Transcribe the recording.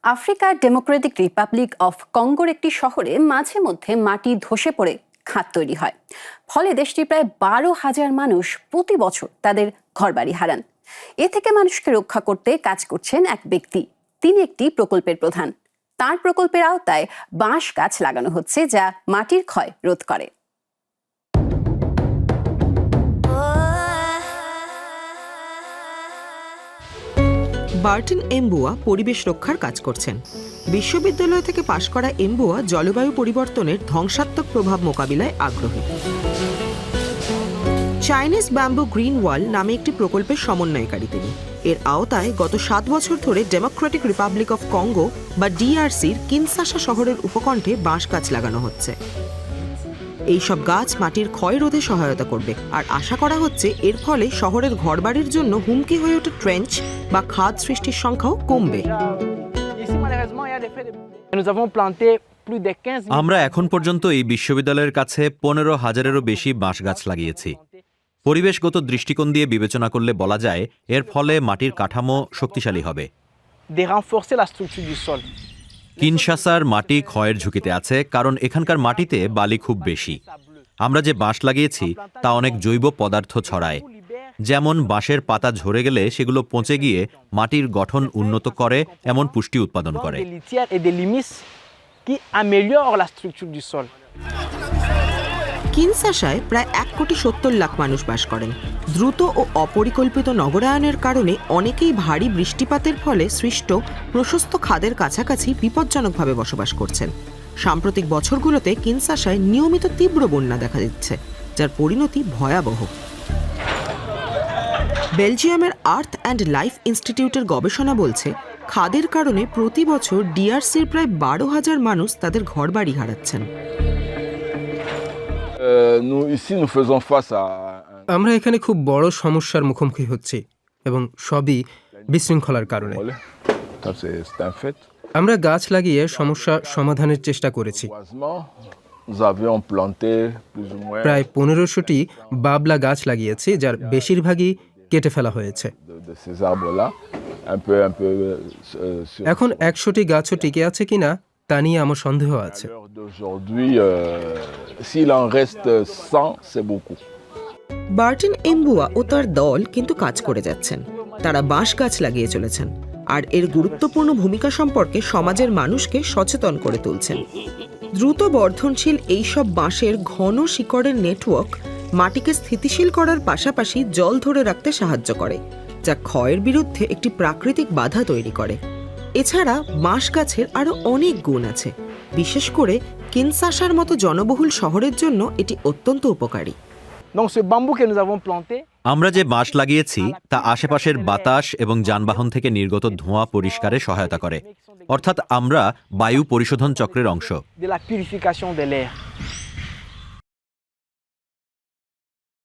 আফ্রিকার Democratic Republic of কঙ্গোর একটি শহরে মাঝে মধ্যে মাটি ধসে পড়ে খাত তৈরি হয়। ফলে দেশটির প্রায় 12,000 মানুষ প্রতি বছর তাদের ঘরবাড়ি হারান। এ থেকে মানুষকে রক্ষা করতে কাজ করছেন এক ব্যক্তি। তিনি একটি প্রকল্পের প্রধান। তার প্রকল্পের আওতায় বাঁশ গাছ লাগানো হচ্ছে, যা মাটির ক্ষয় রোধ করে। বার্টন এমবুয়া পরিবেশ রক্ষার কাজ করছেন। বিশ্ববিদ্যালয় থেকে পাশ করা এমবুয়া জলবায়ু পরিবর্তনের ধ্বংসাত্মক প্রভাব মোকাবিলায় আগ্রহী। চাইনিজ ব্যাম্বু গ্রিন ওয়াল নামে একটি প্রকল্পের সমন্বয়কারী তিনি। এর আওতায় গত 7 বছর ধরে ডেমোক্রেটিক রিপাবলিক অফ কঙ্গো বা ডিআরসির কিনশাসা শহরের উপকণ্ঠে বাঁশ গাছ লাগানো হচ্ছে। এইসব গাছ মাটির ক্ষয় রোধে সহায়তা করবে, আর আশা করা হচ্ছে এর ফলে শহরের ঘরবাড়ির জন্য হুমকি হয়ে ওঠা ট্রেঞ্চ বা খাদ সৃষ্টির সংখ্যাও কমবে। আমরা এখন পর্যন্ত এই বিশ্ববিদ্যালয়ের কাছে 15,000-এরও বেশি বাঁশ গাছ লাগিয়েছি। পরিবেশগত দৃষ্টিকোণ দিয়ে বিবেচনা করলে বলা যায় এর ফলে মাটির কাঠামো শক্তিশালী হবে। কিনশাসার মাটি ক্ষয়ের ঝুঁকিতে আছে, কারণ এখানকার মাটিতে বালি খুব বেশি। আমরা যে বাঁশ লাগিয়েছি তা অনেক জৈব পদার্থ ছড়ায়, যেমন বাঁশের পাতা ঝরে গেলে সেগুলো পচে গিয়ে মাটির গঠন উন্নত করে, এমন পুষ্টি উৎপাদন করে। কিনশাসায় প্রায় 1,70,00,000 মানুষ বাস করেন। দ্রুত ও অপরিকল্পিত নগরায়নের কারণে অনেকেই ভারী বৃষ্টিপাতের ফলে সৃষ্ট প্রশস্ত খাদের কাছাকাছি বিপজ্জনকভাবে বসবাস করছেন। সাম্প্রতিক বছরগুলোতে কিনশাসায় নিয়মিত তীব্র বন্যা দেখা দিচ্ছে, যার পরিণতি ভয়াবহ। বেলজিয়ামের আর্থ অ্যান্ড লাইফ ইনস্টিটিউটের গবেষণা বলছে, খাদের কারণে প্রতি বছর ডিআরসির প্রায় 12,000 মানুষ তাদের ঘরবাড়ি হারাচ্ছেন। আমরা এখানে খুব বড় সমস্যার মুখোমুখি হচ্ছি, এবং সবই বিশৃঙ্খলার কারণে। আমরা গাছ লাগিয়ে সমস্যা সমাধানের চেষ্টা করেছি। প্রায় 1500টি বাবলা গাছ লাগিয়েছি, যার বেশিরভাগই কেটে ফেলা হয়েছে। এখন 100টি গাছও টিকে আছে কিনা তা নিয়ে আমার সন্দেহ আছে। বার্টন এমবুয়া ও তার দল কিন্তু কাজ করে যাচ্ছেন। তারা বাঁশ গাছ লাগিয়ে চলেছেন, আর এর গুরুত্বপূর্ণ ভূমিকা সম্পর্কে সমাজের মানুষকে সচেতন করে তুলছেন। দ্রুত বর্ধনশীল এইসব বাঁশের ঘন শিকড়ের নেটওয়ার্ক মাটিকে স্থিতিশীল করার পাশাপাশি জল ধরে রাখতে সাহায্য করে, যা ক্ষয়ের বিরুদ্ধে একটি প্রাকৃতিক বাধা তৈরি করে। এছাড়া বাঁশ গাছের আরও অনেক গুণ আছে। বিশেষ করে কিনশাসার মতো জনবহুল শহরের জন্য এটি অত্যন্ত উপকারী। আমরা যে বাঁশ লাগিয়েছি তা আশেপাশের বাতাস এবং যানবাহন থেকে নির্গত ধোঁয়া পরিষ্কারে সহায়তা করে, অর্থাৎ আমরা বায়ু পরিশোধন চক্রের অংশ।